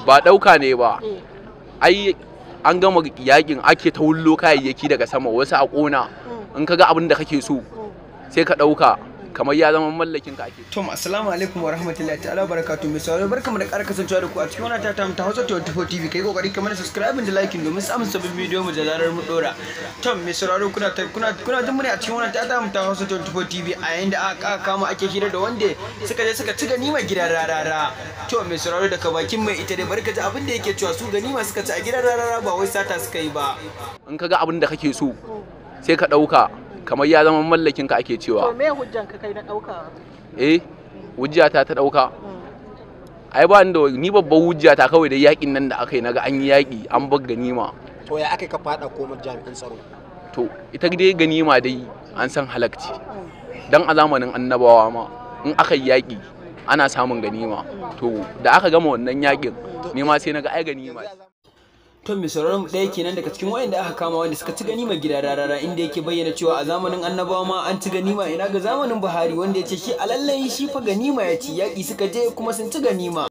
Ba ɗauka ne ba, ai an gama yakin ake ta wullo kayayyaki daga sama wasu a ƙona. In ka ga abin da kake so sai ka ɗauka kamar ya zama mallakin ka ake. Tom, assalamu alaikum wa rahmatullahi ta'ala barakatuh. Mai sauraro barkamu da ƙara kasancewa da ku a cikin wannan ta Hausa 24 TV. Kai kokari kamar subscribe da like domin samun sabbin bidiyo mu da zarar mu dora. Tom, mai sauraro kuna jin mu ne a cikin wannan ta Hausa 24 TV a yayin da aka kama ake hira da wanda suka je suka ci ganima gidan rarara. To, mai sauraro daga bakin mai ita dai barka ji abin da yake cewa su ganima suka ci a gidan rarara ba wai sata suka yi ba. In ka ga abin da kake so sai ka ɗauka kamar ya zama mallakin ka ake cewa. To me hujjan ka kai na ɗauka? Hujjata ta ɗauka. Ai ba ni babban hujjata kawai da yakin nan da aka yi naga an yi yaki an bar ganima. To ya aka ka fada komar jami'an tsaro? To ita dai ganima dai an san halakci. Dan a zamanin annabawa ma in aka yi yaki ana samun ganima. To da aka gama wannan yakin ni ma sai naga ai ganima. To mai sauraron ɗaya kenan daga cikin wayanda aka kama wanda suka ci ganima gida rarara inda yake bayyana cewa a zamanin annabawa ma an ci ganima ina ga zamanin Buhari wanda ya ce shi a lallai shi fa ganima ya ci yaƙi suka je kuma sun ci ganima.